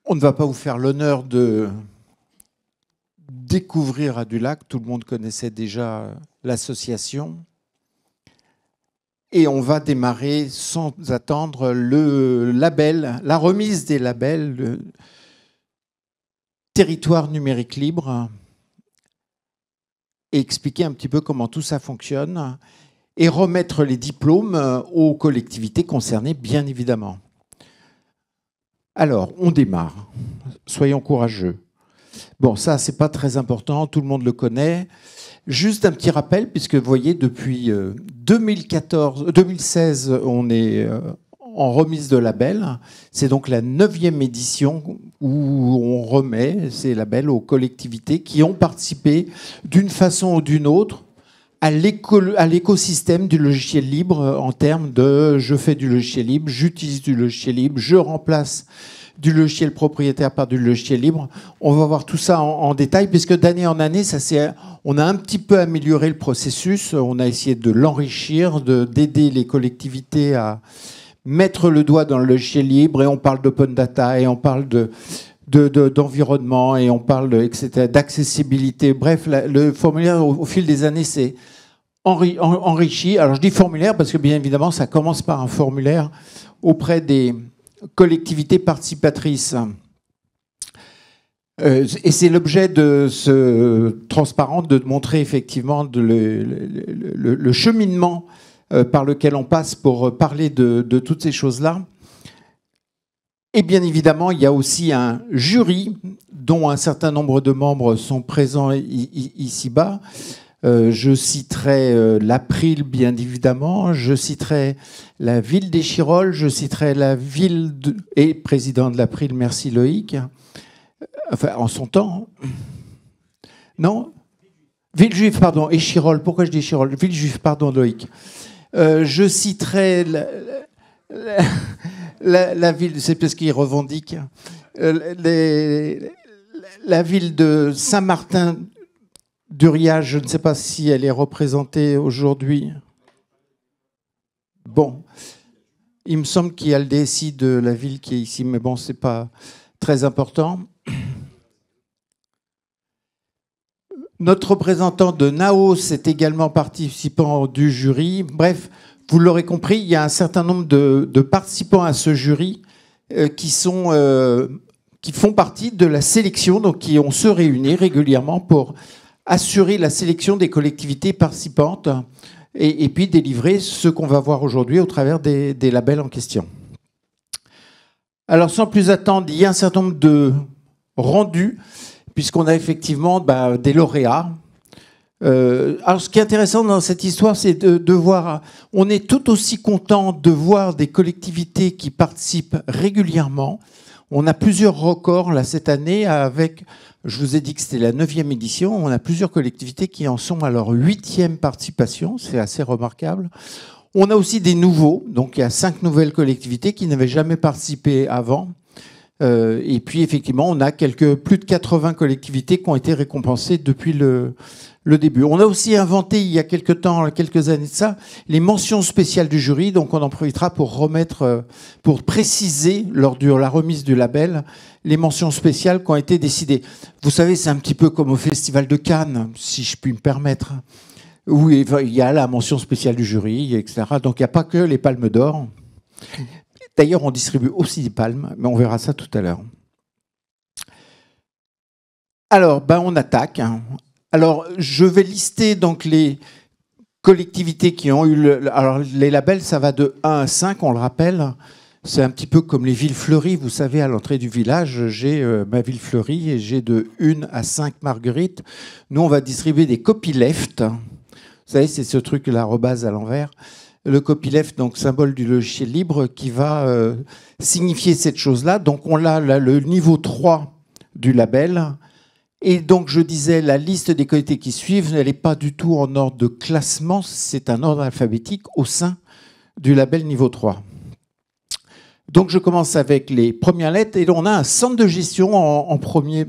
On ne va pas vous faire l'honneur de découvrir Adulac. Tout le monde connaissait déjà l'association. Et on va démarrer sans attendre le label, la remise des labels, le territoire numérique libre, et expliquer un petit peu comment tout ça fonctionne et remettre les diplômes aux collectivités concernées, bien évidemment. Alors, on démarre. Soyons courageux. Bon, ça, c'est pas très important, tout le monde le connaît. Juste un petit rappel, puisque vous voyez, depuis 2016, on est en remise de label. C'est donc la 9e édition où on remet ces labels aux collectivités qui ont participé d'une façon ou d'une autre à l'écosystème du logiciel libre en termes de je fais du logiciel libre, j'utilise du logiciel libre, je remplace du logiciel propriétaire par du logiciel libre. On va voir tout ça en détail, puisque d'année en année, on a un petit peu amélioré le processus, on a essayé de l'enrichir, d'aider les collectivités à mettre le doigt dans le logiciel libre, et on parle d'open data, et on parle d'environnement, et on parle etc., d'accessibilité. Bref, le formulaire, au fil des années, c'est enrichi. Alors je dis formulaire parce que bien évidemment, ça commence par un formulaire auprès des collectivités participatrices. Et c'est l'objet de ce transparent de montrer effectivement le cheminement par lequel on passe pour parler de toutes ces choses-là. Et bien évidemment, il y a aussi un jury dont un certain nombre de membres sont présents ici-bas. Je citerai l'April, bien évidemment. Je citerai la ville d'Échirolles. Je citerai la ville et président de l'April, merci Loïc. Enfin, en son temps. Non ? Villejuif, pardon. Échirolles. Pourquoi je dis Échirolles ? Villejuif, pardon Loïc. Je citerai la ville, c'est parce qu'il revendique, la ville de Saint-Martin-d'Uriage, je ne sais pas si elle est représentée aujourd'hui. Bon, il me semble qu'il y a le DSI de la ville qui est ici, mais bon, c'est pas très important. Notre représentant de Naos est également participant du jury. Bref, vous l'aurez compris, il y a un certain nombre de participants à ce jury qui font partie de la sélection, donc qui ont se réunir régulièrement pour assurer la sélection des collectivités participantes et puis délivrer ce qu'on va voir aujourd'hui au travers des labels en question. Alors, sans plus attendre, il y a un certain nombre de rendus, puisqu'on a effectivement des lauréats. Alors, ce qui est intéressant dans cette histoire, c'est de voir... On est tout aussi content de voir des collectivités qui participent régulièrement. On a plusieurs records là, cette année avec... Je vous ai dit que c'était la 9e édition. On a plusieurs collectivités qui en sont à leur 8e participation. C'est assez remarquable. On a aussi des nouveaux. Donc, il y a 5 nouvelles collectivités qui n'avaient jamais participé avant. Et puis, effectivement, on a plus de 80 collectivités qui ont été récompensées depuis le début. On a aussi inventé, il y a quelques années de ça, les mentions spéciales du jury. Donc, on en profitera pour préciser, lors de la remise du label, les mentions spéciales qui ont été décidées. Vous savez, c'est un petit peu comme au Festival de Cannes, si je puis me permettre, où il y a la mention spéciale du jury, etc. Donc, il n'y a pas que les palmes d'or. D'ailleurs, on distribue aussi des palmes, mais on verra ça tout à l'heure. Alors, on attaque. Alors, je vais lister donc les collectivités qui ont eu... Alors, les labels, ça va de 1 à 5, on le rappelle. C'est un petit peu comme les villes fleuries. Vous savez, à l'entrée du village, j'ai ma ville fleurie et j'ai de 1 à 5 marguerites. Nous, on va distribuer des copyleft. Vous savez, c'est ce truc, l'arrobase à l'envers. Le copyleft, donc symbole du logiciel libre, qui va signifier cette chose-là. Donc on a le niveau 3 du label. Et donc je disais, la liste des collectivités qui suivent, elle n'est pas du tout en ordre de classement, c'est un ordre alphabétique au sein du label niveau 3. Donc je commence avec les premières lettres, et on a un centre de gestion en premier,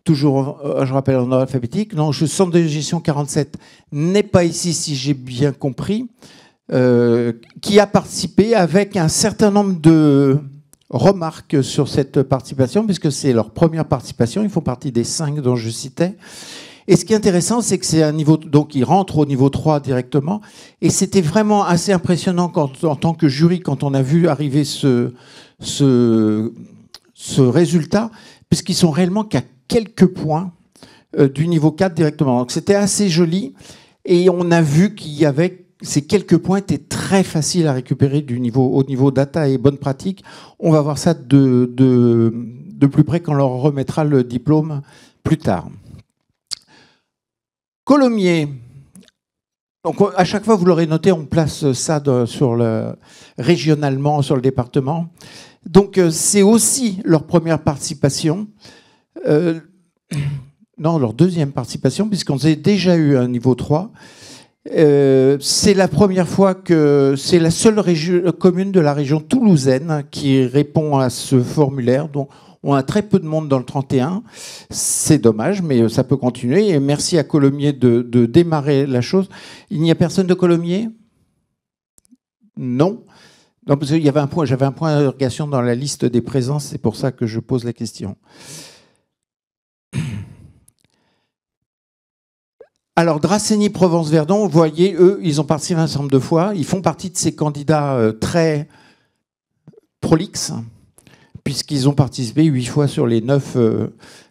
toujours, je rappelle, en ordre alphabétique. Donc le centre de gestion 47 n'est pas ici, si j'ai bien compris. Qui a participé avec un certain nombre de remarques sur cette participation, puisque c'est leur première participation. Ils font partie des 5 dont je citais. Et ce qui est intéressant, c'est que c'est un niveau, donc ils rentrent au niveau 3 directement. Et c'était vraiment assez impressionnant en tant que jury, quand on a vu arriver ce résultat, puisqu'ils sont réellement qu'à quelques points du niveau 4 directement. Donc c'était assez joli. Et on a vu qu'il y avait ces quelques points étaient très faciles à récupérer au niveau data et bonne pratique. On va voir ça de plus près quand on leur remettra le diplôme plus tard. Colomiers. Donc à chaque fois, vous l'aurez noté, on place ça régionalement sur le département. Donc c'est aussi leur première participation. Non, leur deuxième participation, puisqu'on a déjà eu un niveau 3. C'est la première fois que c'est la seule commune de la région toulousaine qui répond à ce formulaire. Donc, on a très peu de monde dans le 31. C'est dommage, mais ça peut continuer. Et merci à Colomiers de démarrer la chose. Il n'y a personne de Colomiers? Non. Non, parce qu'il y avait j'avais un point d'interrogation dans la liste des présents. C'est pour ça que je pose la question. Alors, Dracénie, Provence-Verdon, vous voyez, eux, ils ont participé un certain nombre de fois. Ils font partie de ces candidats très prolixes, puisqu'ils ont participé 8 fois sur les 9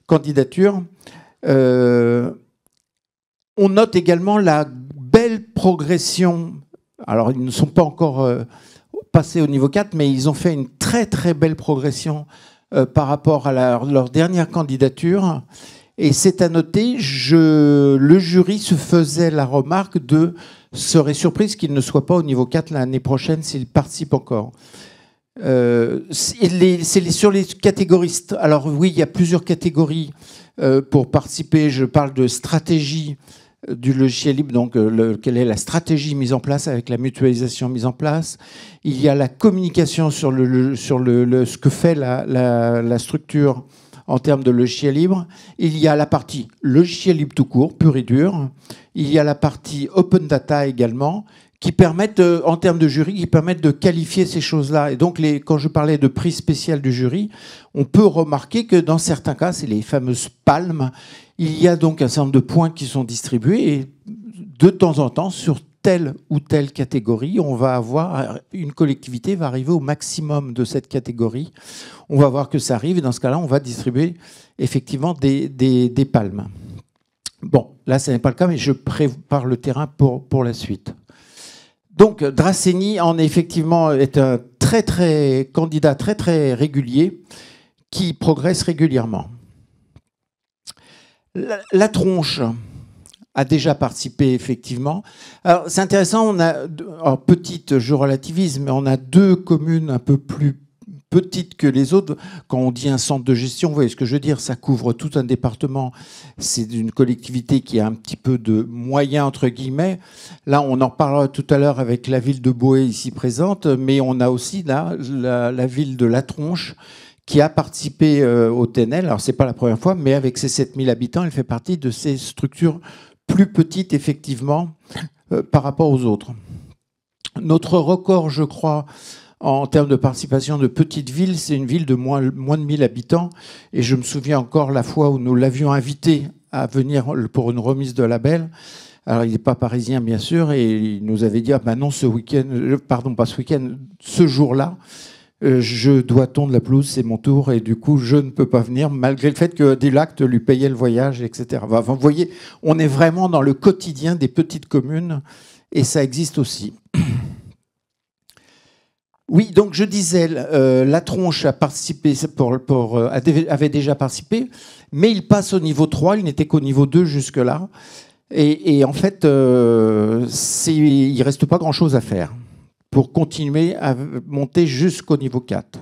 candidatures. On note également la belle progression. Alors, ils ne sont pas encore passés au niveau 4, mais ils ont fait une très, très belle progression par rapport à leur dernière candidature. Et c'est à noter, le jury se faisait la remarque serait surprise qu'il ne soit pas au niveau 4 l'année prochaine s'il participe encore. C'est sur les catégories. Alors oui, il y a plusieurs catégories pour participer. Je parle de stratégie du logiciel libre, donc quelle est la stratégie mise en place avec la mutualisation mise en place. Il y a la communication sur ce que fait la structure en termes de logiciel libre. Il y a la partie logiciel libre tout court, pur et dur. Il y a la partie open data également, qui permettent, en termes de jury, qui permettent de qualifier ces choses-là. Et donc, quand je parlais de prix spécial du jury, on peut remarquer que dans certains cas, c'est les fameuses palmes, il y a donc un certain nombre de points qui sont distribués et de temps en temps, sur telle ou telle catégorie, on va avoir une collectivité va arriver au maximum de cette catégorie. On va voir que ça arrive et dans ce cas-là, on va distribuer effectivement des palmes. Bon, là, ce n'est pas le cas, mais je prépare le terrain pour la suite. Donc, Dracénie effectivement est un candidat très très régulier qui progresse régulièrement. La Tronche a déjà participé, effectivement. Alors, c'est intéressant, petite, je relativise, mais on a 2 communes un peu plus petites que les autres. Quand on dit un centre de gestion, vous voyez ce que je veux dire, ça couvre tout un département. C'est une collectivité qui a un petit peu de moyens, entre guillemets. Là, on en parlera tout à l'heure avec la ville de Boë, ici présente, mais on a aussi là, la ville de La Tronche, qui a participé au TNL. Alors, ce n'est pas la première fois, mais avec ses 7000 habitants, elle fait partie de ces structures plus petite, effectivement, par rapport aux autres. Notre record, je crois, en termes de participation de petites villes, c'est une ville de moins de 1000 habitants. Et je me souviens encore la fois où nous l'avions invité à venir pour une remise de label. Alors, il n'est pas parisien, bien sûr, et il nous avait dit, ah ben non, ce week-end, pardon, pas ce week-end, ce jour-là, je dois tondre la pelouse, c'est mon tour, et du coup, je ne peux pas venir, malgré le fait que Delact lui payait le voyage, etc. Enfin, vous voyez, on est vraiment dans le quotidien des petites communes, et ça existe aussi. Oui, donc je disais, La Tronche a participé, avait déjà participé, mais il passe au niveau 3, il n'était qu'au niveau 2 jusque-là, et en fait, il ne reste pas grand-chose à faire pour continuer à monter jusqu'au niveau 4.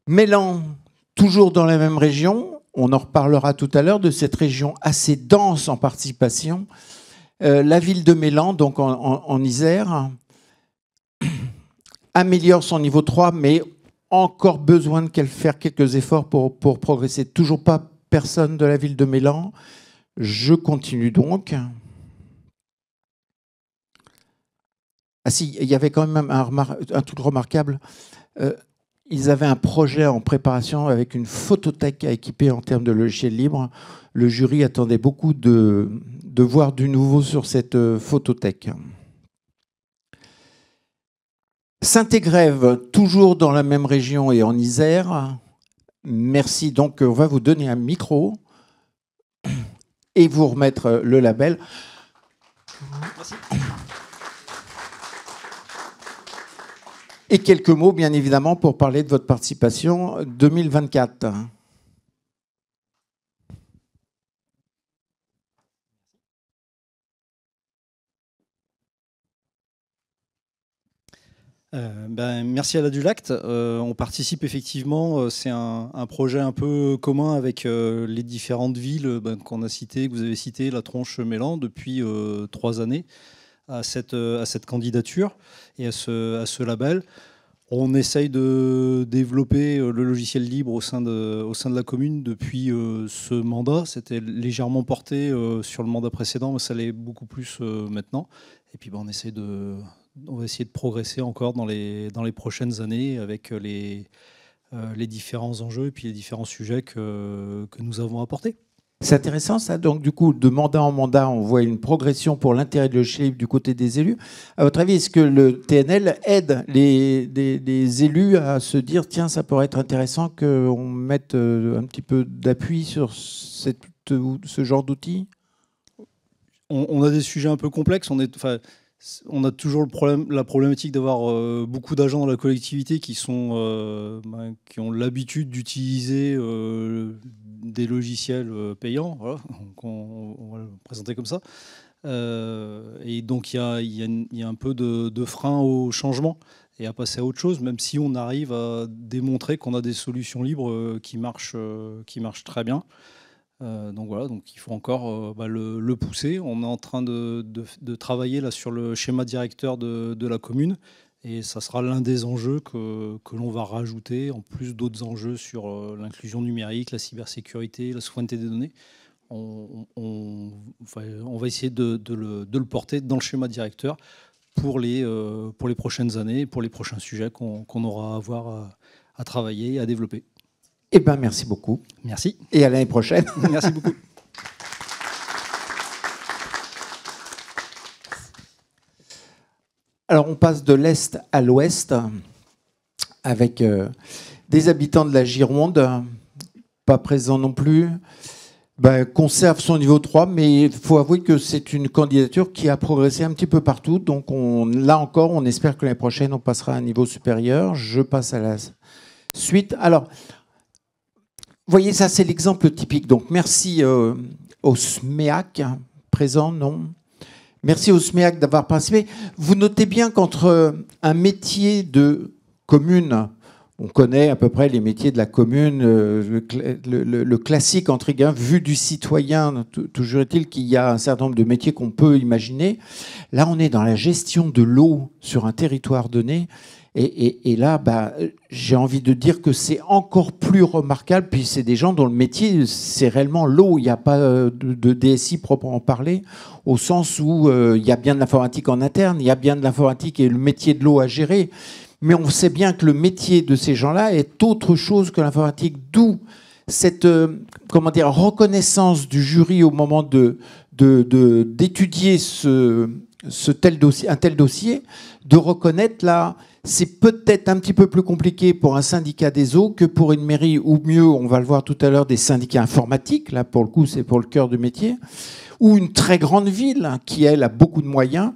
Mélan, toujours dans la même région, on en reparlera tout à l'heure de cette région assez dense en participation. La ville de Mélan, donc en Isère, améliore son niveau 3, mais encore besoin de faire quelques efforts pour progresser. Toujours pas personne de la ville de Mélan. Je continue donc. Ah si, il y avait quand même un truc remarquable. Ils avaient un projet en préparation avec une photothèque à équiper en termes de logiciels libres. Le jury attendait beaucoup de voir du nouveau sur cette photothèque. Saint-Égrève, toujours dans la même région et en Isère. Merci. Donc, on va vous donner un micro et vous remettre le label. Merci. Et quelques mots, bien évidemment, pour parler de votre participation 2024. Merci à la Dulacte. On participe effectivement, c'est un projet un peu commun avec les différentes villes qu'on a citées, que vous avez citées, La Tronche-Mélan, depuis 3 années à cette candidature et à ce label. On essaye de développer le logiciel libre au sein de la commune depuis ce mandat. C'était légèrement porté sur le mandat précédent, mais ça l'est beaucoup plus maintenant. Et puis on va essayer de progresser encore dans les prochaines années avec les différents enjeux et puis les différents sujets que nous avons apportés. C'est intéressant ça, donc du coup, de mandat en mandat, on voit une progression pour l'intérêt de logiciel libre du côté des élus. À votre avis, est-ce que le TNL aide les élus à se dire, tiens, ça pourrait être intéressant qu'on mette un petit peu d'appui sur ce genre d'outils? On a des sujets un peu complexes. On a toujours la problématique d'avoir beaucoup d'agents dans la collectivité qui ont l'habitude d'utiliser des logiciels payants. Voilà. Donc on va le présenter comme ça. Et donc il y a un peu de frein au changement et à passer à autre chose, même si on arrive à démontrer qu'on a des solutions libres qui marchent très bien. Donc voilà, donc il faut encore le pousser. On est en train de travailler là sur le schéma directeur de la commune et ça sera l'un des enjeux que l'on va rajouter en plus d'autres enjeux sur l'inclusion numérique, la cybersécurité, la souveraineté des données. On va essayer de le porter dans le schéma directeur pour les prochaines années, pour les prochains sujets qu'on aura à avoir à travailler et à développer. Eh bien, merci beaucoup. Merci. Et à l'année prochaine. Merci beaucoup. Alors, on passe de l'Est à l'Ouest avec des habitants de la Gironde, pas présents non plus, conserve son niveau 3, mais il faut avouer que c'est une candidature qui a progressé un petit peu partout. Donc, là encore, on espère que l'année prochaine, on passera à un niveau supérieur. Je passe à la suite. Alors, vous voyez, ça, c'est l'exemple typique. Donc, merci au SMEAC, présent, non? Merci au SMEAC d'avoir participé. Vous notez bien qu'entre un métier de commune, on connaît à peu près les métiers de la commune, le classique, entre guillemets, vu du citoyen, toujours est-il qu'il y a un certain nombre de métiers qu'on peut imaginer. Là, on est dans la gestion de l'eau sur un territoire donné. Et là, j'ai envie de dire que c'est encore plus remarquable, puis c'est des gens dont le métier, c'est réellement l'eau. Il n'y a pas de DSI proprement parlé, au sens où il y a bien de l'informatique en interne, il y a bien de l'informatique et le métier de l'eau à gérer. Mais on sait bien que le métier de ces gens-là est autre chose que l'informatique, d'où cette reconnaissance du jury au moment d'étudier un tel dossier, de reconnaître là. C'est peut-être un petit peu plus compliqué pour un syndicat des eaux que pour une mairie, ou mieux, on va le voir tout à l'heure, des syndicats informatiques. Là, pour le coup, c'est pour le cœur du métier. Ou une très grande ville qui, elle, a beaucoup de moyens.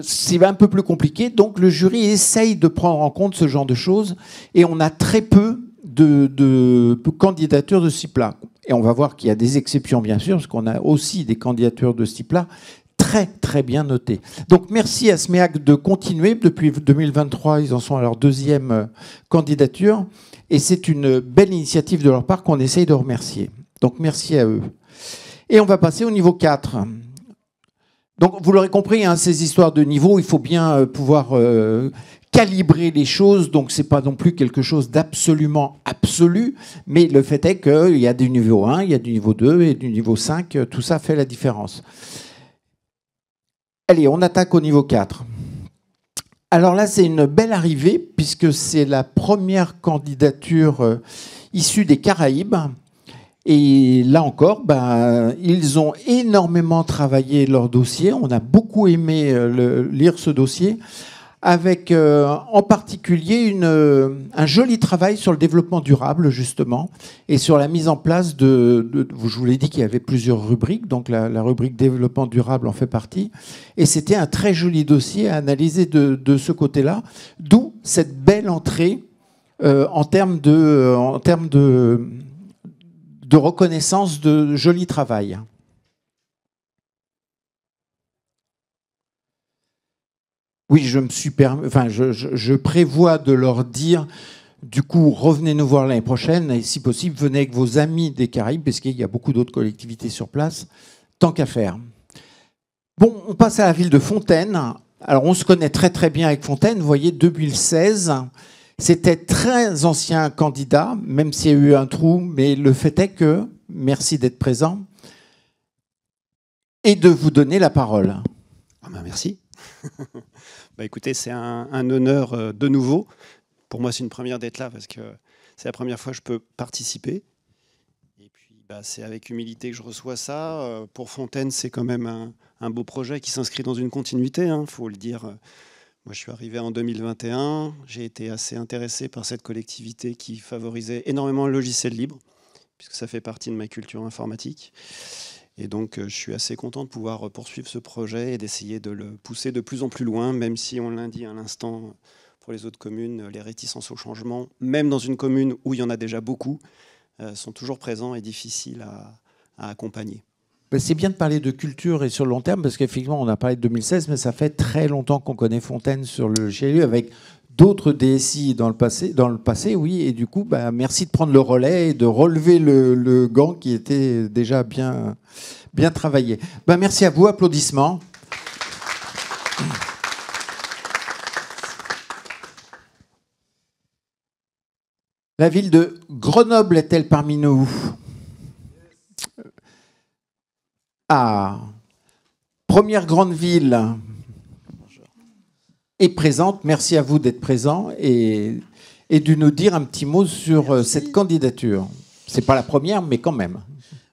C'est un peu plus compliqué. Donc, le jury essaye de prendre en compte ce genre de choses. Et on a très peu de candidatures de ce type-là. Et on va voir qu'il y a des exceptions, bien sûr, parce qu'on a aussi des candidatures de ce type-là. Très, très bien noté. Donc, merci à SMEAC de continuer. Depuis 2023, ils en sont à leur 2e candidature. Et c'est une belle initiative de leur part qu'on essaye de remercier. Donc, merci à eux. Et on va passer au niveau 4. Donc, vous l'aurez compris, hein, ces histoires de niveau, il faut bien pouvoir calibrer les choses. Donc, ce n'est pas non plus quelque chose d'absolument absolu. Mais le fait est qu'il y a du niveau 1, il y a du niveau 2 et du niveau 5. Tout ça fait la différence. Allez, on attaque au niveau 4. Alors là, c'est une belle arrivée, puisque c'est la première candidature issue des Caraïbes. Et là encore, ils ont énormément travaillé leur dossier. On a beaucoup aimé lire ce dossier, avec en particulier un joli travail sur le développement durable, justement, et sur la mise en place je vous l'ai dit qu'il y avait plusieurs rubriques, donc la rubrique développement durable en fait partie. Et c'était un très joli dossier à analyser de ce côté-là, d'où cette belle entrée en termes de reconnaissance de joli travail. Oui, je prévois de leur dire, du coup, revenez nous voir l'année prochaine, et si possible, venez avec vos amis des Caraïbes, parce qu'il y a beaucoup d'autres collectivités sur place, tant qu'à faire. Bon, on passe à la ville de Fontaine. Alors, on se connaît très très bien avec Fontaine. Vous voyez, 2016, c'était très ancien candidat, même s'il y a eu un trou, mais le fait est que, merci d'être présent, et de vous donner la parole. Ah ben merci. Écoutez, c'est un honneur de nouveau. Pour moi, c'est une première d'être là parce que c'est la première fois que je peux participer. Et puis, c'est avec humilité que je reçois ça. Pour Fontaine, c'est quand même un beau projet qui s'inscrit dans une continuité, hein, faut le dire. Moi, je suis arrivé en 2021. J'ai été assez intéressé par cette collectivité qui favorisait énormément le logiciel libre, puisque ça fait partie de ma culture informatique. Et donc, je suis assez content de pouvoir poursuivre ce projet et d'essayer de le pousser de plus en plus loin, même si, on l'a dit à l'instant, pour les autres communes, les réticences au changement, même dans une commune où il y en a déjà beaucoup, sont toujours présents et difficiles à accompagner. C'est bien de parler de culture et sur le long terme, parce qu'effectivement, on a parlé de 2016, mais ça fait très longtemps qu'on connaît Fontaine sur le GLU, avec d'autres DSI dans le passé, oui, et du coup, merci de prendre le relais et de relever le gant qui était déjà bien travaillé. Merci à vous, applaudissements. La ville de Grenoble est-elle parmi nous? Ah, première grande ville est présente. Merci à vous d'être présent et de nous dire un petit mot sur cette candidature. C'est pas la première, mais quand même.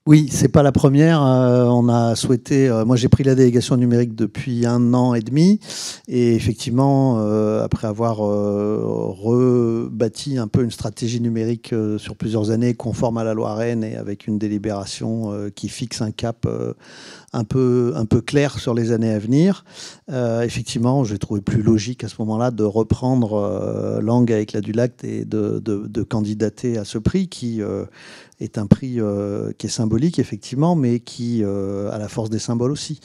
Oui, c'est pas la première. On a souhaité. Moi, j'ai pris la délégation numérique depuis 1 an et demi, et effectivement, après avoir rebâti un peu une stratégie numérique sur plusieurs années, conforme à la loi Rennes et avec une délibération qui fixe un cap un peu clair sur les années à venir. Effectivement, j'ai trouvé plus logique à ce moment-là de reprendre Langue avec la Dulac et de candidater à ce prix qui est un prix qui est symbolique, effectivement, mais qui a la force des symboles aussi.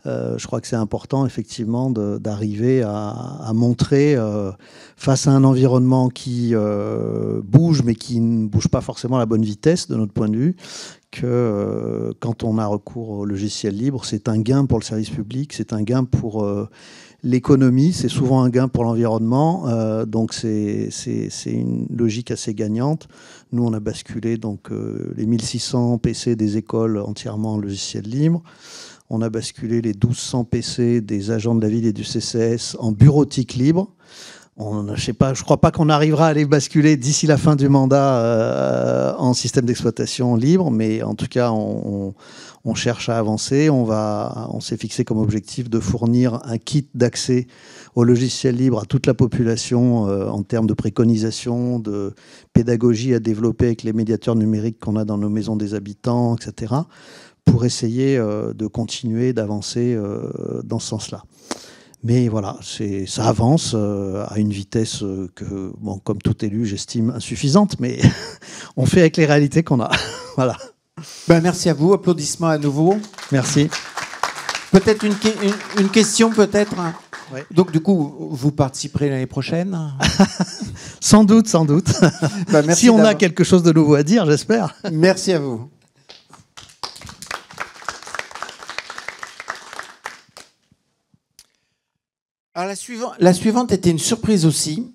Je crois que c'est important, effectivement, d'arriver à montrer, face à un environnement qui bouge, mais qui ne bouge pas forcément à la bonne vitesse, de notre point de vue, que quand on a recours au logiciel libre, c'est un gain pour le service public, c'est un gain pour l'économie, c'est souvent un gain pour l'environnement, donc c'est une logique assez gagnante. Nous, on a basculé donc, les 1600 PC des écoles entièrement en logiciel libre. On a basculé les 1200 PC des agents de la ville et du CCS en bureautique libre. Je ne crois pas qu'on arrivera à les basculer d'ici la fin du mandat en système d'exploitation libre, mais en tout cas, on cherche à avancer. On s'est fixé comme objectif de fournir un kit d'accès au logiciel libre à toute la population en termes de préconisation, de pédagogie à développer avec les médiateurs numériques qu'on a dans nos maisons des habitants, etc., pour essayer de continuer d'avancer dans ce sens-là. Mais voilà, ça avance à une vitesse que, bon, comme tout élu, j'estime insuffisante, mais on fait avec les réalités qu'on a. Voilà. Merci à vous. Applaudissements à nouveau. Merci. Peut-être une question, peut-être. Oui. Donc, du coup, vous participerez l'année prochaine? Sans doute, sans doute. Merci si on a quelque chose de nouveau à dire, j'espère. Merci à vous. Alors, la suivante était une surprise aussi.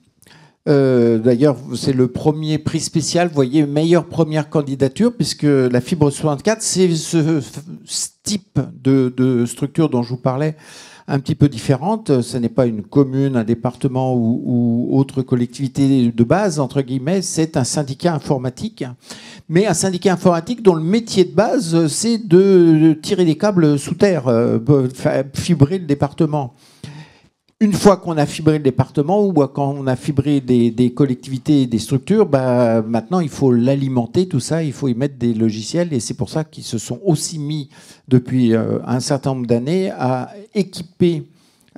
D'ailleurs, c'est le premier prix spécial, vous voyez, meilleure première candidature, puisque la Fibre 64, c'est ce type de structure dont je vous parlais un petit peu différente. Ce n'est pas une commune, un département ou autre collectivité de base, entre guillemets, c'est un syndicat informatique. Mais un syndicat informatique dont le métier de base, c'est de tirer des câbles sous terre, fibrer le département. Une fois qu'on a fibré le département ou quand on a fibré des collectivités et des structures, maintenant il faut l'alimenter, tout ça, il faut y mettre des logiciels et c'est pour ça qu'ils se sont aussi mis depuis un certain nombre d'années à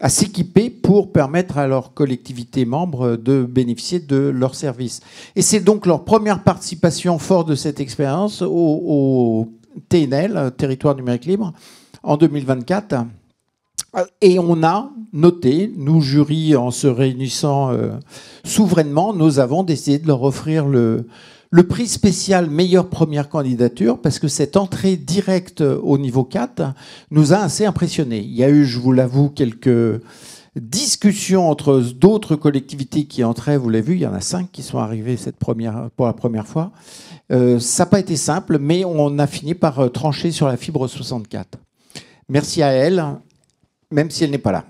s'équiper pour permettre à leurs collectivités membres de bénéficier de leurs services. Et c'est donc leur première participation forte de cette expérience au TNL, Territoire numérique libre, en 2024. Et on a noté, nous, jury, en se réunissant souverainement, nous avons décidé de leur offrir le prix spécial meilleure première candidature parce que cette entrée directe au niveau 4 nous a assez impressionnés. Il y a eu, je vous l'avoue, quelques discussions entre d'autres collectivités qui entraient. Vous l'avez vu, il y en a 5 qui sont arrivées pour la première fois. Ça n'a pas été simple, mais on a fini par trancher sur la fibre 64. Merci à elle, même si elle n'est pas là.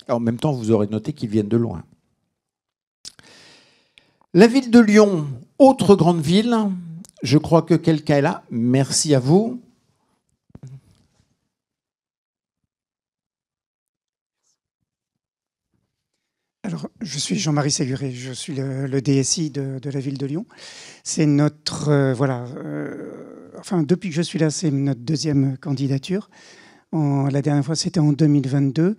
En même temps, vous aurez noté qu'ils viennent de loin. La ville de Lyon, autre grande ville. Je crois que quelqu'un est là. Merci à vous. Alors, je suis Jean-Marie Séguré, je suis le DSI de la ville de Lyon. C'est notre, depuis que je suis là, c'est notre deuxième candidature. La dernière fois, c'était en 2022.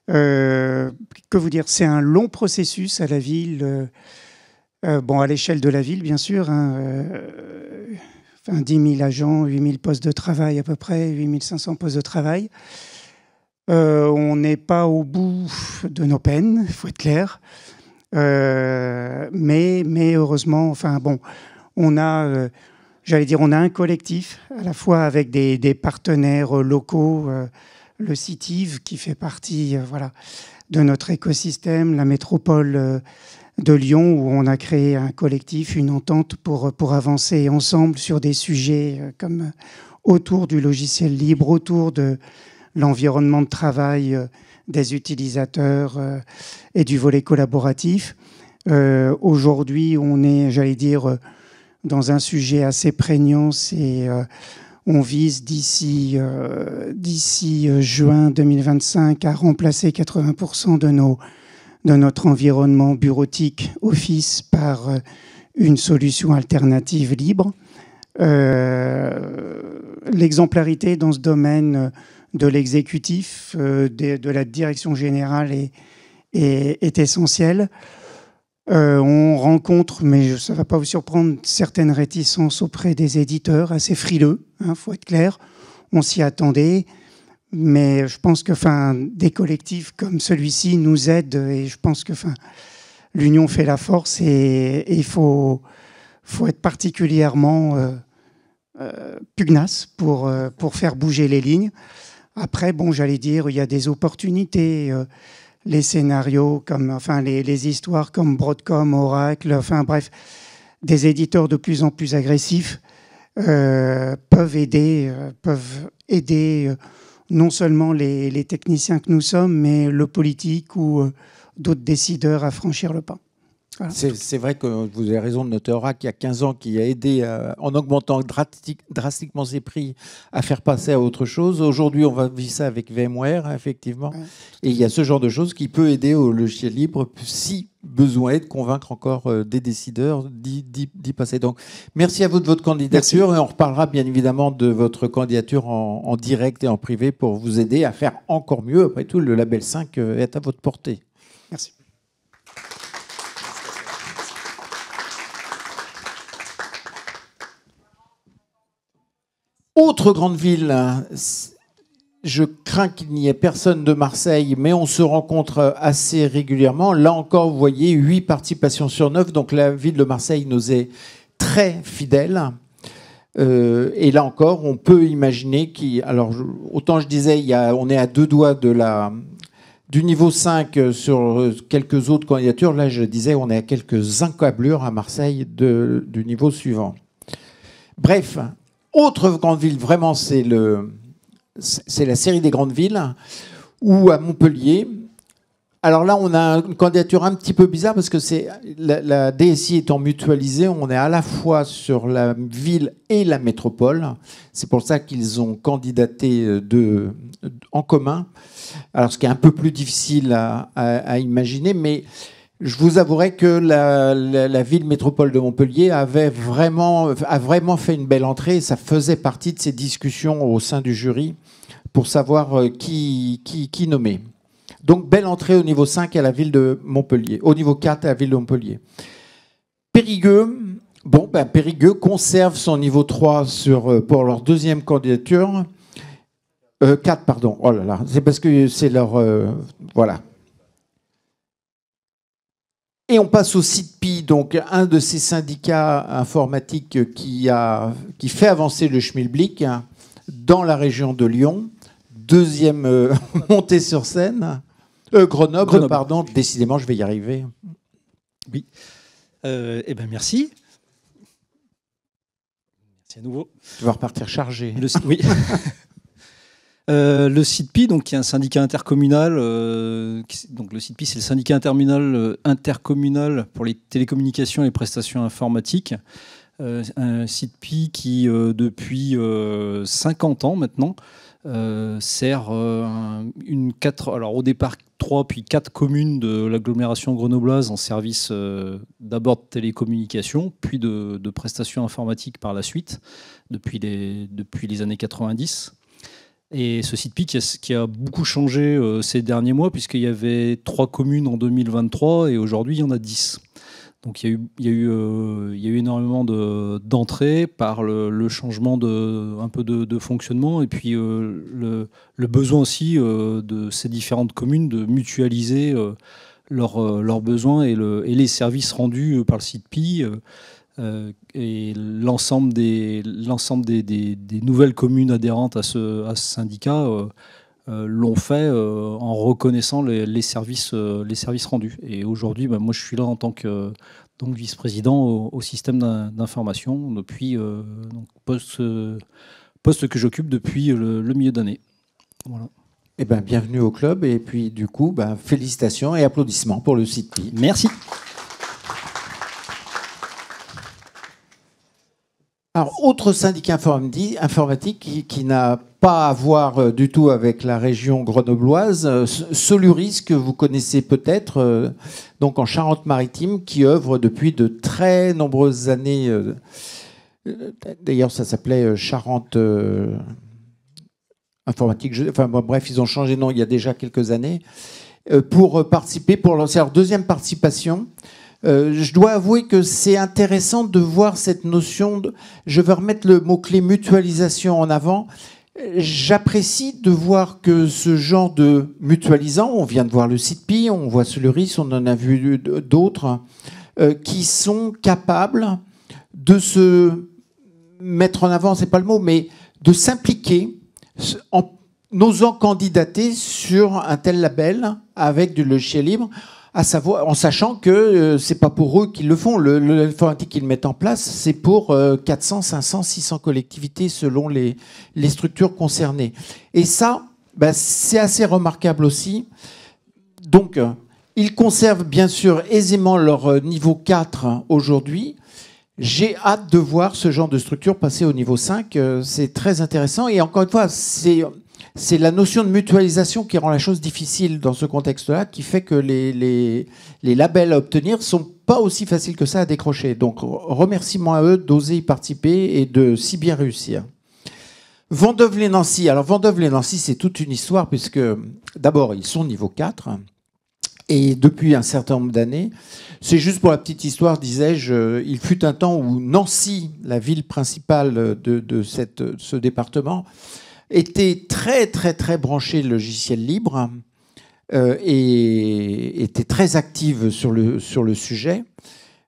Que vous dire, c'est un long processus à la ville, à l'échelle de la ville, bien sûr. 10 000 agents, 8 000 postes de travail à peu près, 8 500 postes de travail. On n'est pas au bout de nos peines, il faut être clair. Mais heureusement, on a... on a un collectif, à la fois avec des partenaires locaux, le CITIV qui fait partie de notre écosystème, la métropole de Lyon, où on a créé un collectif, une entente pour avancer ensemble sur des sujets comme autour du logiciel libre, autour de l'environnement de travail des utilisateurs et du volet collaboratif. Aujourd'hui, on est, dans un sujet assez prégnant, on vise d'ici juin 2025 à remplacer 80% de notre environnement bureautique Office par une solution alternative libre. L'exemplarité dans ce domaine de l'exécutif, de la direction générale est essentielle. On rencontre, mais ça ne va pas vous surprendre, certaines réticences auprès des éditeurs, assez frileux, faut être clair. On s'y attendait, mais je pense que des collectifs comme celui-ci nous aident et je pense que l'union fait la force et il faut être particulièrement pugnace pour faire bouger les lignes. Après, il y a des opportunités. Les scénarios, les histoires comme Broadcom, Oracle, des éditeurs de plus en plus agressifs peuvent aider non seulement les techniciens que nous sommes, mais le politique ou d'autres décideurs à franchir le pas. Voilà. C'est vrai que vous avez raison de noter Oracle, il y a 15 ans, qui a aidé en augmentant drastiquement ses prix à faire passer à autre chose. Aujourd'hui, on va vivre ça avec VMware, effectivement. Ouais. Et il y a ce genre de choses qui peut aider au logiciel libre si besoin est de convaincre encore des décideurs d'y passer. Donc, merci à vous de votre candidature. Merci. Et on reparlera bien évidemment de votre candidature en direct et en privé pour vous aider à faire encore mieux. Après tout, le label 5 est à votre portée. Merci. Autre grande ville, je crains qu'il n'y ait personne de Marseille, mais on se rencontre assez régulièrement. Là encore, vous voyez, 8 participations sur 9, donc la ville de Marseille nous est très fidèle. Et là encore, on peut imaginer autant je disais, on est à 2 doigts du niveau 5 sur quelques autres candidatures. Là, je disais, on est à quelques encablures à Marseille du niveau suivant. Bref. Autre grande ville, vraiment, c'est la série des grandes villes ou à Montpellier. Alors là, on a une candidature un petit peu bizarre parce que c'est la DSI étant mutualisée, on est à la fois sur la ville et la métropole. C'est pour ça qu'ils ont candidaté en commun. Alors, ce qui est un peu plus difficile à imaginer, mais je vous avouerai que la ville métropole de Montpellier a vraiment fait une belle entrée. Ça faisait partie de ces discussions au sein du jury pour savoir qui nommer. Donc, belle entrée au niveau 5 à la ville de Montpellier, au niveau 4 à la ville de Montpellier. Périgueux, Périgueux conserve son niveau 3 pour leur deuxième candidature. 4, pardon. Oh là là, c'est parce que c'est leur... voilà. Et on passe au CITPI, donc un de ces syndicats informatiques qui fait avancer le schmilblick dans la région de Lyon. Deuxième montée sur scène. Grenoble, pardon. Décidément, je vais y arriver. Oui. Eh bien, merci. Merci à nouveau. Tu vas repartir chargé. Oui. Le CITPI, donc, qui est un syndicat intercommunal. Donc, le CITPI, c'est le syndicat intercommunal pour les télécommunications et les prestations informatiques. Un CITPI qui, depuis 50 ans maintenant, sert alors au départ 3 puis 4 communes de l'agglomération grenobloise en service d'abord de télécommunications, puis de prestations informatiques par la suite, depuis les années 90. Et ce CITPI qui a beaucoup changé ces derniers mois, puisqu'il y avait 3 communes en 2023 et aujourd'hui il y en a 10. Donc il y a eu énormément d'entrées par le changement un peu de fonctionnement et puis le besoin aussi de ces différentes communes de mutualiser leurs besoins et les services rendus par le CITPI. Et l'ensemble des nouvelles communes adhérentes à ce syndicat l'ont fait en reconnaissant les services rendus. Et aujourd'hui, moi, je suis là en tant que vice-président au système d'information depuis poste que j'occupe depuis le milieu d'année. Voilà. Eh ben, bienvenue au club et puis du coup, félicitations et applaudissements pour le CITPI. Merci. Alors, autre syndicat informatique qui n'a pas à voir du tout avec la région grenobloise, Soluris, que vous connaissez peut-être, donc en Charente-Maritime, qui œuvre depuis de très nombreuses années. D'ailleurs, ça s'appelait Charente Informatique. Bref, ils ont changé de nom il y a déjà quelques années, pour participer, pour lancer leur deuxième participation. Je dois avouer que c'est intéressant de voir cette notion de... Je vais remettre le mot-clé mutualisation en avant. J'apprécie de voir que ce genre de mutualisant, on vient de voir le CITPI, on voit Soluris, on en a vu d'autres, qui sont capables de se mettre en avant, c'est pas le mot, mais de s'impliquer en osant candidater sur un tel label avec du logiciel libre, à savoir, en sachant que c'est pas pour eux qu'ils le font. L'informatique qu'ils mettent en place, c'est pour 400, 500, 600 collectivités selon les structures concernées. Et ça, c'est assez remarquable aussi. Donc, ils conservent bien sûr aisément leur niveau 4 aujourd'hui. J'ai hâte de voir ce genre de structure passer au niveau 5. C'est très intéressant. Et encore une fois, c'est la notion de mutualisation qui rend la chose difficile dans ce contexte-là, qui fait que les labels à obtenir ne sont pas aussi faciles que ça à décrocher. Donc, remerciements à eux d'oser y participer et de si bien réussir. Vendôme-les-Nancy. Alors, Vendôme-les-Nancy, c'est toute une histoire, puisque d'abord, ils sont niveau 4, et depuis un certain nombre d'années, c'est juste pour la petite histoire, disais-je, il fut un temps où Nancy, la ville principale de ce département, était très, très, très branchée logiciel libre et était très active sur le sujet.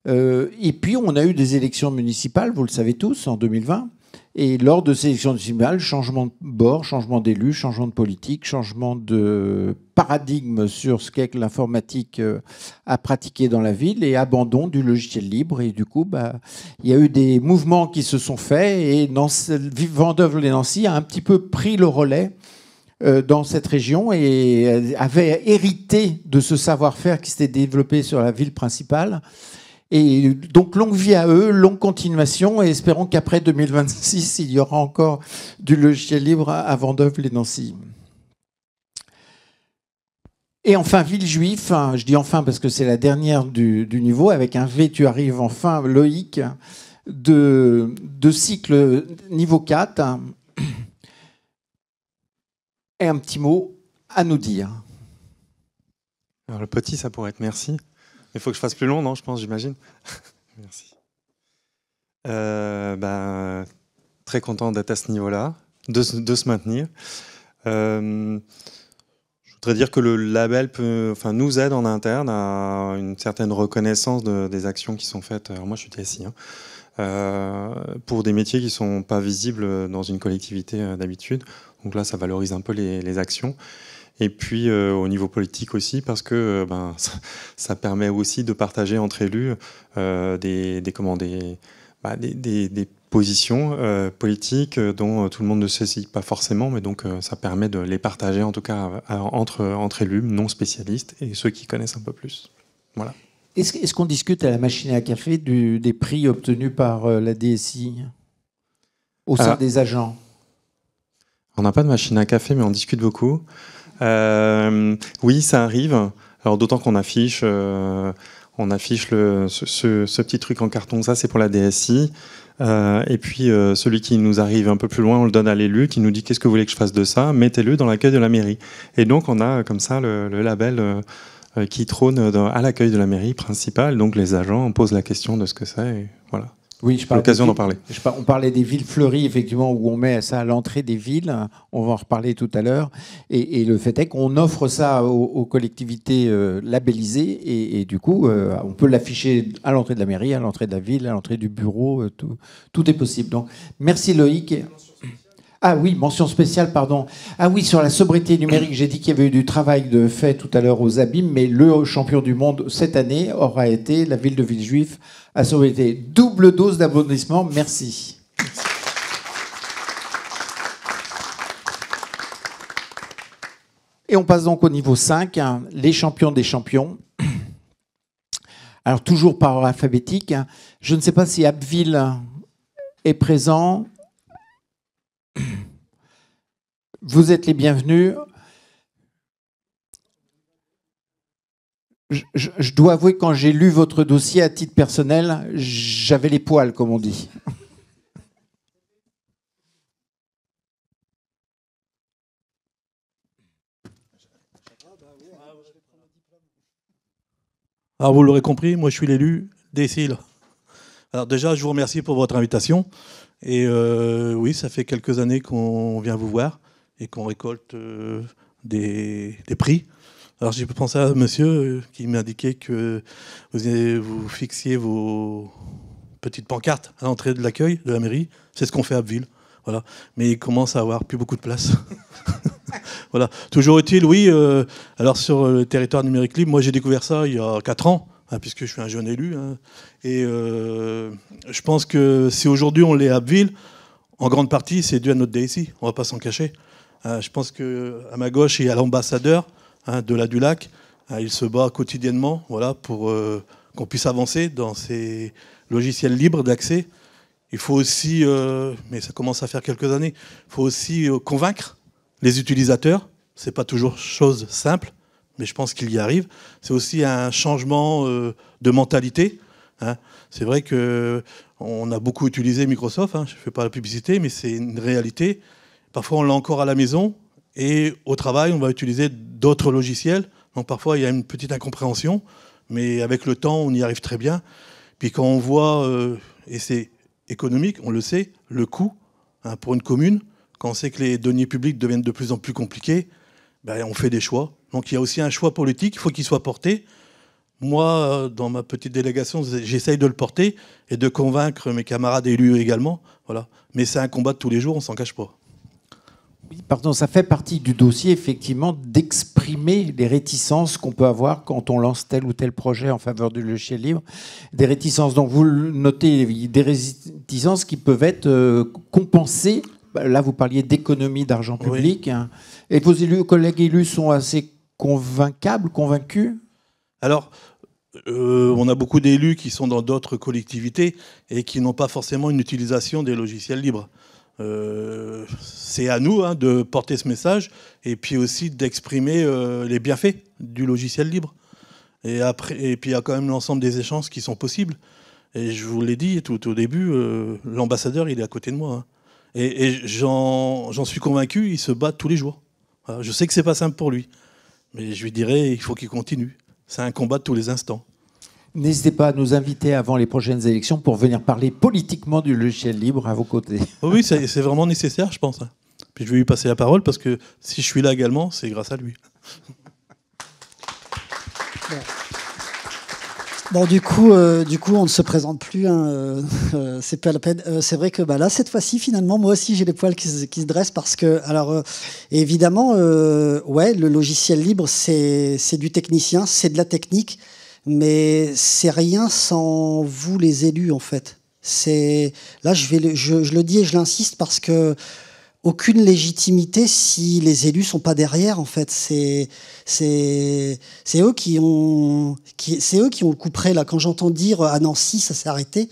Et puis, on a eu des élections municipales, vous le savez tous, en 2020. Et lors de ces élections municipales, changement de bord, changement d'élus, changement de politique, changement de paradigme sur ce qu'est que l'informatique à pratiquer dans la ville et abandon du logiciel libre. Et du coup, il y a eu des mouvements qui se sont faits et Vendôme-les-Nancy a un petit peu pris le relais dans cette région et avait hérité de ce savoir-faire qui s'était développé sur la ville principale. Et donc, longue vie à eux, longue continuation, et espérons qu'après 2026, il y aura encore du logiciel libre à Vendôme et Nancy. Et enfin, Villejuif, je dis enfin parce que c'est la dernière du niveau, avec un V, tu arrives enfin, Loïc, de cycle niveau 4. Et un petit mot à nous dire. Alors, le petit, ça pourrait être merci. Il faut que je fasse plus long, non, je pense, j'imagine. Merci. Très content d'être à ce niveau-là, de se maintenir. Je voudrais dire que le label nous aide en interne à une certaine reconnaissance des actions qui sont faites. Alors moi, je suis TSI, pour des métiers qui ne sont pas visibles dans une collectivité d'habitude. Donc là, ça valorise un peu les actions. Et puis au niveau politique aussi, parce que ça permet aussi de partager entre élus des positions politiques dont tout le monde ne saisit pas forcément, mais donc ça permet de les partager en tout cas entre élus non spécialistes et ceux qui connaissent un peu plus. Voilà. Est-ce qu'on discute à la machine à café des prix obtenus par la DSI au sein des agents? On n'a pas de machine à café, mais on discute beaucoup. Oui, ça arrive. Alors d'autant qu'on affiche, ce petit truc en carton. Ça, c'est pour la DSI. Et puis celui qui nous arrive un peu plus loin, on le donne à l'élu, qui nous dit qu'est-ce que vous voulez que je fasse de ça. Mettez-le dans l'accueil de la mairie. Et donc on a comme ça le label qui trône à l'accueil de la mairie principale. Donc les agents posent la question de ce que c'est. Et voilà. Oui, je parle l'occasion d'en parler. On parlait des villes fleuries, effectivement, où on met ça à l'entrée des villes. On va en reparler tout à l'heure. Et le fait est qu'on offre ça aux collectivités labellisées. Et du coup, on peut l'afficher à l'entrée de la mairie, à l'entrée de la ville, à l'entrée du bureau. Tout est possible. Donc, merci Loïc. Ah oui, mention spéciale, pardon. Ah oui, sur la sobriété numérique, j'ai dit qu'il y avait eu du travail de fait tout à l'heure aux abîmes, mais le champion du monde cette année aura été la ville de Villejuif à sobriété. Double dose d'applaudissements, merci. Et on passe donc au niveau 5, les champions des champions. Alors toujours par ordre alphabétique. Je ne sais pas si Abbeville est présent. Vous êtes les bienvenus. Je dois avouer que quand j'ai lu votre dossier à titre personnel, j'avais les poils, comme on dit. Alors vous l'aurez compris, moi je suis l'élu d'Essil. Alors déjà, je vous remercie pour votre invitation. Et oui, ça fait quelques années qu'on vient vous voir et qu'on récolte des prix. Alors j'ai pensé à monsieur qui m'indiquait que vous fixiez vos petites pancartes à l'entrée de l'accueil de la mairie. C'est ce qu'on fait à Abbeville. Voilà. Mais il commence à avoir plus beaucoup de place. Voilà. Toujours est-il, oui. Alors sur le territoire numérique libre, moi j'ai découvert ça il y a 4 ans, puisque je suis un jeune élu. Et je pense que si aujourd'hui on l'est à Abbeville, en grande partie c'est dû à notre DSI. On ne va pas s'en cacher. Je pense qu'à ma gauche, il y a l'ambassadeur de la du Lac. Il se bat quotidiennement, voilà, pour qu'on puisse avancer dans ces logiciels libres d'accès. Il faut aussi, mais ça commence à faire quelques années, il faut aussi convaincre les utilisateurs. Ce n'est pas toujours chose simple, mais je pense qu'il y arrive. C'est aussi un changement de mentalité. C'est vrai qu'on a beaucoup utilisé Microsoft, je ne fais pas la publicité, mais c'est une réalité. Parfois, on l'a encore à la maison, et au travail, on va utiliser d'autres logiciels. Donc parfois, il y a une petite incompréhension, mais avec le temps, on y arrive très bien. Puis quand on voit, et c'est économique, on le sait, le coût pour une commune, quand on sait que les deniers publics deviennent de plus en plus compliqués, on fait des choix. Donc il y a aussi un choix politique, il faut qu'il soit porté. Moi, dans ma petite délégation, j'essaye de le porter et de convaincre mes camarades élus également. Voilà. Mais c'est un combat de tous les jours, on ne s'en cache pas. Oui, pardon, ça fait partie du dossier, effectivement, d'exprimer les réticences qu'on peut avoir quand on lance tel ou tel projet en faveur du logiciel libre. Des réticences, donc vous le notez, des réticences qui peuvent être compensées Là, vous parliez d'économie d'argent public. Oui. Hein. Et vos collègues élus sont assez convaincus? Alors, on a beaucoup d'élus qui sont dans d'autres collectivités et qui n'ont pas forcément une utilisation des logiciels libres. C'est à nous de porter ce message et puis aussi d'exprimer les bienfaits du logiciel libre. Et puis il y a quand même l'ensemble des échanges qui sont possibles. Et je vous l'ai dit tout au début, l'ambassadeur, il est à côté de moi. Hein. Et j'en suis convaincu, il se bat tous les jours. Alors, je sais que c'est pas simple pour lui, mais je lui dirais, il faut qu'il continue. C'est un combat de tous les instants. N'hésitez pas à nous inviter avant les prochaines élections pour venir parler politiquement du logiciel libre à vos côtés. Oui, c'est vraiment nécessaire, je pense. Puis je vais lui passer la parole parce que si je suis là également, c'est grâce à lui. Bon, du coup, on ne se présente plus. Hein, c'est pas la peine. C'est vrai que là, cette fois-ci, finalement, moi aussi, j'ai les poils qui se dressent parce que, alors, évidemment, ouais, le logiciel libre, c'est du technicien, c'est de la technique. Mais c'est rien sans vous, les élus, en fait. Là, je le dis et je l'insiste parce que aucune légitimité si les élus sont pas derrière, en fait. C'est eux qui ont le coup près, là. Quand j'entends dire à Nancy, ça s'est arrêté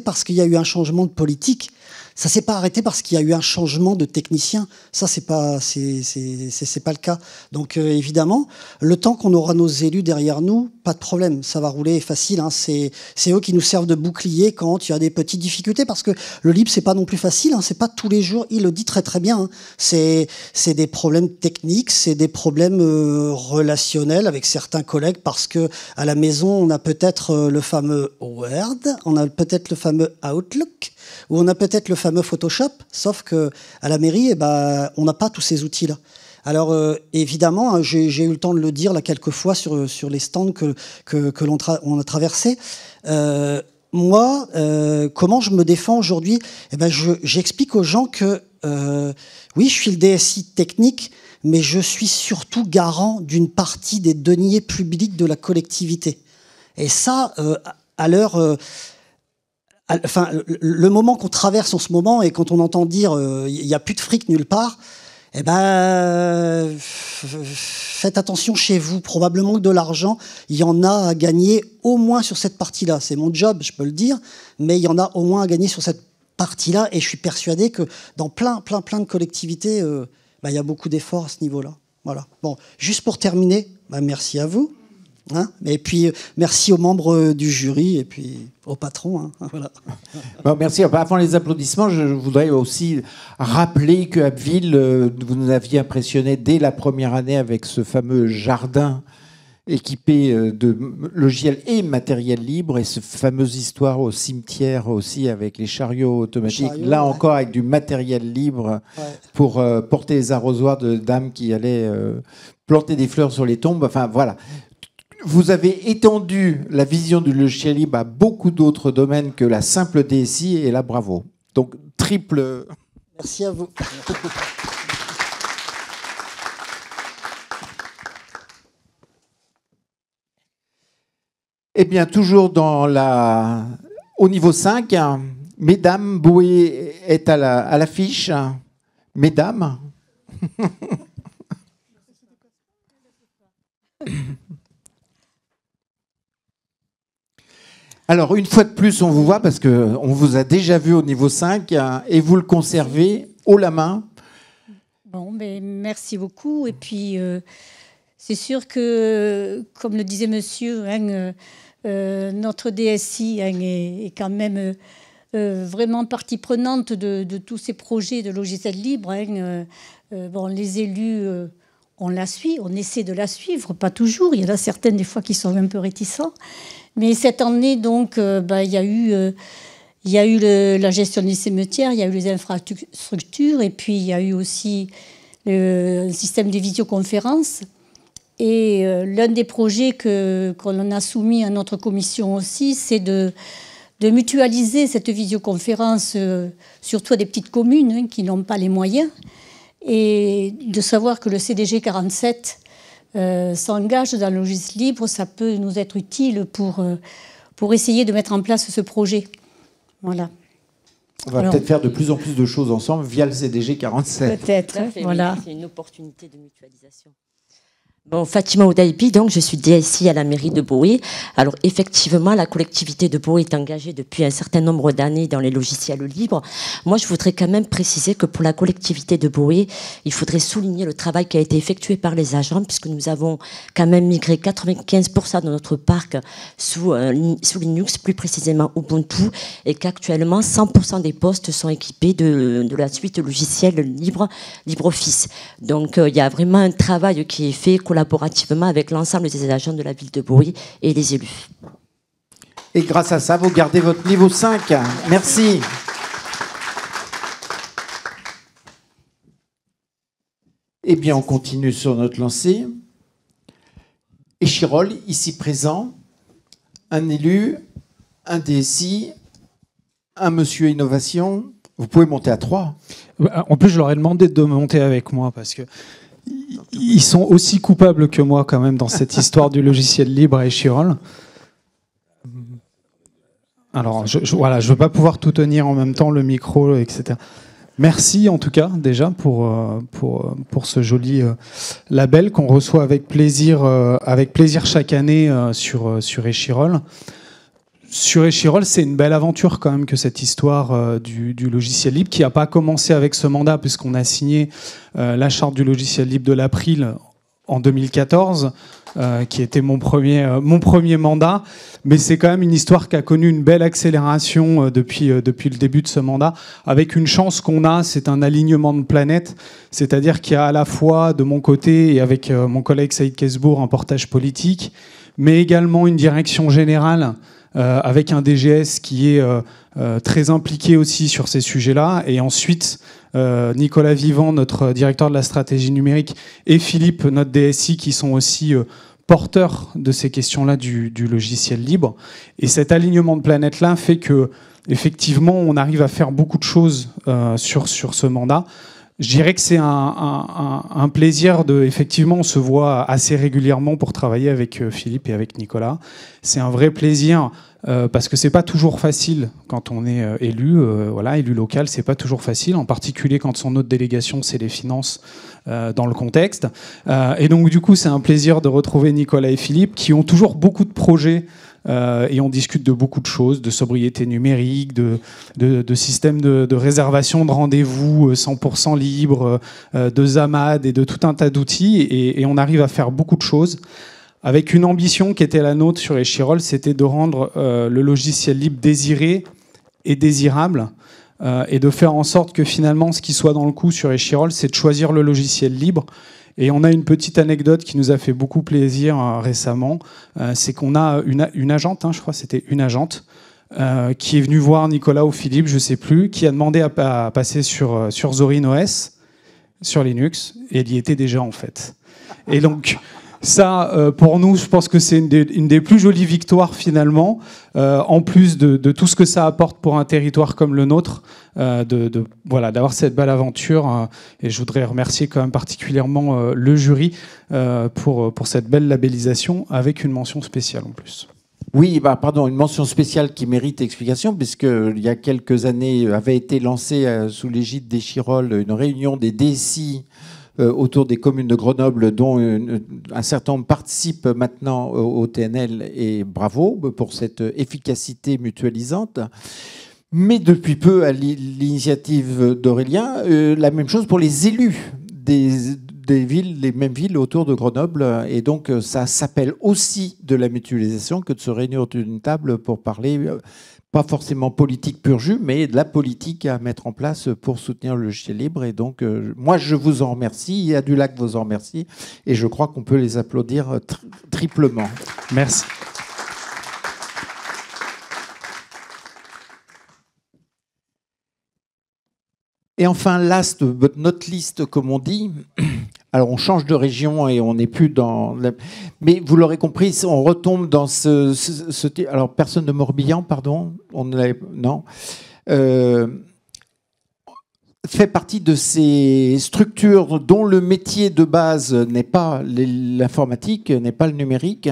parce qu'il y a eu un changement de politique. Ça s'est pas arrêté parce qu'il y a eu un changement de technicien. Ça, c'est pas le cas. Donc, évidemment, le temps qu'on aura nos élus derrière nous, pas de problème. Ça va rouler facile. Hein. C'est eux qui nous servent de bouclier quand il y a des petites difficultés. Parce que le libre, c'est pas non plus facile. Hein. C'est pas tous les jours. Il le dit très, très bien. Hein. C'est des problèmes techniques. C'est des problèmes relationnels avec certains collègues parce que à la maison, on a peut-être le fameux Word. On a peut-être le fameux Outlook. Ou on a peut-être le fameux Photoshop, sauf qu'à la mairie, on n'a pas tous ces outils-là. Alors, évidemment, j'ai eu le temps de le dire là, quelques fois sur les stands que on a traversés. Moi, comment je me défends aujourd'hui? J'explique aux gens que, oui, je suis le DSI technique, mais je suis surtout garant d'une partie des deniers publics de la collectivité. Et ça, à l'heure... Enfin, le moment qu'on traverse en ce moment et quand on entend dire il n'y a plus de fric nulle part, faites attention chez vous. Probablement que de l'argent, il y en a à gagner au moins sur cette partie-là. C'est mon job, je peux le dire, mais il y en a au moins à gagner sur cette partie-là. Et je suis persuadé que dans plein de collectivités, il y a beaucoup d'efforts à ce niveau-là. Voilà. Bon, juste pour terminer, merci à vous. Hein, et puis, merci aux membres du jury et puis au patron. Hein, voilà. Bon, merci. Avant les applaudissements, je voudrais aussi rappeler que Abbeville, vous nous aviez impressionné dès la première année avec ce fameux jardin équipé de logiciels et matériel libre et ce fameuse histoire au cimetière aussi avec les chariots automatiques. Là encore, avec du matériel libre pour porter les arrosoirs de dames qui allaient planter des fleurs sur les tombes. Enfin, voilà. Vous avez étendu la vision du logiciel libre à beaucoup d'autres domaines que la simple DSI, et là, bravo. Donc, triple... Merci à vous. Eh bien, toujours au niveau 5, Mesdames, Boué est à l'affiche. Mesdames. Alors, une fois de plus, on vous voit parce qu'on vous a déjà vu au niveau 5 et vous le conservez haut la main. Bon, merci beaucoup. Et puis, c'est sûr que, comme le disait monsieur, notre DSI est quand même vraiment partie prenante de tous ces projets de logiciels libres. Les élus, on la suit, on essaie de la suivre, pas toujours. Il y en a certaines, des fois, qui sont un peu réticents. Mais cette année, donc, il y a eu la gestion des cimetières, il y a eu les infrastructures, et puis il y a eu aussi le système de visioconférence. Et l'un des projets qu'on a soumis à notre commission aussi, c'est de mutualiser cette visioconférence, surtout à des petites communes qui n'ont pas les moyens, et de savoir que le CDG 47 s'engage dans le logiciel libre, ça peut nous être utile pour essayer de mettre en place ce projet. Voilà. On va peut-être faire de plus en plus de choses ensemble via le CDG 47. Peut-être, voilà. Oui, c'est une opportunité de mutualisation. Bon, Fatima Oudaibi, donc je suis DSI à la mairie de Boé. Alors effectivement, la collectivité de Boé est engagée depuis un certain nombre d'années dans les logiciels libres. Moi, je voudrais quand même préciser que pour la collectivité de Boé, il faudrait souligner le travail qui a été effectué par les agents, puisque nous avons quand même migré 95% de notre parc sous Linux, plus précisément Ubuntu, et qu'actuellement 100% des postes sont équipés de la suite logicielle libre, LibreOffice. Donc il y a vraiment un travail qui est fait collaborativement avec l'ensemble des agents de la ville de Boé et les élus. Et grâce à ça, vous gardez votre niveau 5. Merci. Eh bien, on continue sur notre lancée. Échirol, ici présent, un élu, un DSI, un monsieur innovation. Vous pouvez monter à 3. En plus, je leur ai demandé de monter avec moi parce que ils sont aussi coupables que moi quand même dans cette histoire du logiciel libre à Échirol. Alors, voilà, je ne veux pas pouvoir tout tenir en même temps, le micro, etc. Merci en tout cas déjà pour ce joli label qu'on reçoit avec plaisir chaque année sur Échirol. Sur Échirol, c'est une belle aventure quand même que cette histoire du logiciel libre qui n'a pas commencé avec ce mandat puisqu'on a signé la charte du logiciel libre de l'April en 2014, qui était mon premier mandat. Mais c'est quand même une histoire qui a connu une belle accélération depuis le début de ce mandat, avec une chance qu'on a, c'est un alignement de planètes, c'est-à-dire qu'il y a à la fois de mon côté et avec mon collègue Saïd Kesbour un portage politique, mais également une direction générale avec un DGS qui est très impliqué aussi sur ces sujets-là. Et ensuite, Nicolas Vivant, notre directeur de la stratégie numérique, et Philippe, notre DSI, qui sont aussi porteurs de ces questions-là du logiciel libre. Et cet alignement de planètes-là fait que, effectivement, on arrive à faire beaucoup de choses sur ce mandat. Je dirais que c'est un plaisir effectivement, on se voit assez régulièrement pour travailler avec Philippe et avec Nicolas. C'est un vrai plaisir parce que c'est pas toujours facile quand on est élu local, c'est pas toujours facile, en particulier quand son autre délégation, c'est les finances dans le contexte. Et donc du coup, c'est un plaisir de retrouver Nicolas et Philippe qui ont toujours beaucoup de projets. Et on discute de beaucoup de choses, de sobriété numérique, de système de réservation de rendez-vous 100% libre, de ZAMAD et de tout un tas d'outils. Et on arrive à faire beaucoup de choses avec une ambition qui était la nôtre sur Échirol, c'était de rendre le logiciel libre désiré et désirable et de faire en sorte que finalement, ce qui soit dans le coup sur Échirol, c'est de choisir le logiciel libre. Et on a une petite anecdote qui nous a fait beaucoup plaisir récemment, c'est qu'on a une agente, je crois que c'était une agente, qui est venue voir Nicolas ou Philippe, je ne sais plus, qui a demandé à passer sur Zorin OS, sur Linux, et elle y était déjà en fait. Et donc ça, pour nous, je pense que c'est une des plus jolies victoires finalement, en plus de tout ce que ça apporte pour un territoire comme le nôtre, d'avoir cette belle aventure. Et je voudrais remercier quand même particulièrement le jury pour cette belle labellisation, avec une mention spéciale en plus. Oui, une mention spéciale qui mérite explication, puisqu'il y a quelques années avait été lancée sous l'égide d'Échirol une réunion des DSI autour des communes de Grenoble, dont un certain nombre participent maintenant au TNL, et bravo pour cette efficacité mutualisante. Mais depuis peu, à l'initiative d'Aurélien, la même chose pour les élus des villes, les mêmes villes autour de Grenoble. Et donc, ça s'appelle aussi de la mutualisation que de se réunir autour d'une table pour parler, pas forcément politique pur jus, mais de la politique à mettre en place pour soutenir le logiciel libre. Et donc, moi, je vous en remercie, et Adulac vous en remercie, et je crois qu'on peut les applaudir triplement. Merci. Et enfin, last but not least, comme on dit, alors on change de région et on n'est plus dans... Mais vous l'aurez compris, on retombe dans alors, personne de Morbihan, pardon, non, fait partie de ces structures dont le métier de base n'est pas l'informatique, n'est pas le numérique,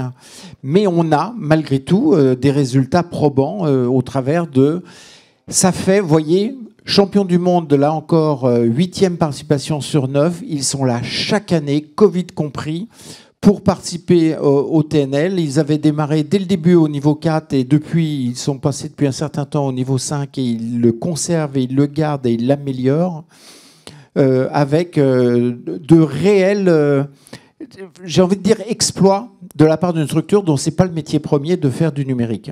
mais on a, malgré tout, des résultats probants au travers de Ça fait, vous voyez, champion du monde, là encore, 8e participation sur 9. Ils sont là chaque année, Covid compris, pour participer au TNL. Ils avaient démarré dès le début au niveau 4 et depuis, ils sont passés depuis un certain temps au niveau 5 et ils le conservent et ils le gardent et ils l'améliorent avec de réels, j'ai envie de dire, exploits de la part d'une structure dont ce n'est pas le métier premier de faire du numérique.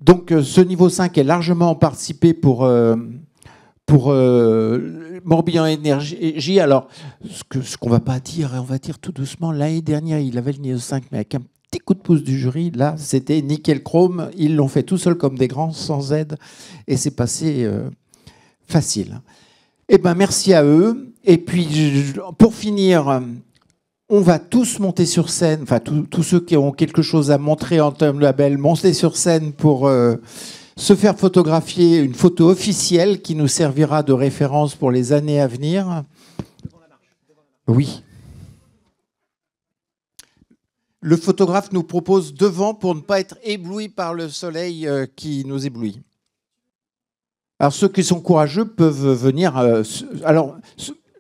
Donc ce niveau 5 est largement participé pour Morbihan Énergie. Alors, ce qu'on ne va pas dire, on va dire tout doucement, l'année dernière, il avait le niveau 5, mais avec un petit coup de pouce du jury. Là, c'était nickel chrome. Ils l'ont fait tout seul comme des grands, sans aide. Et c'est passé facile. Eh ben, merci à eux. Et puis, pour finir, on va tous monter sur scène, enfin, tous ceux qui ont quelque chose à montrer en termes de label, monter sur scène pour se faire photographier une photo officielle qui nous servira de référence pour les années à venir. Oui. Le photographe nous propose devant pour ne pas être ébloui par le soleil qui nous éblouit. Alors ceux qui sont courageux peuvent venir. Alors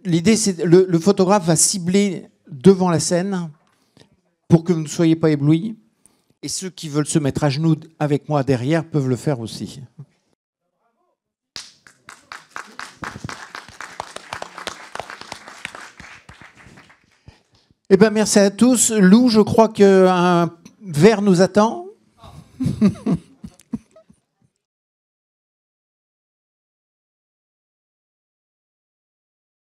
l'idée, c'est le photographe va cibler devant la scène pour que vous ne soyez pas éblouis. Et ceux qui veulent se mettre à genoux avec moi derrière peuvent le faire aussi. Eh bien, merci à tous. Lou, je crois qu'un verre nous attend.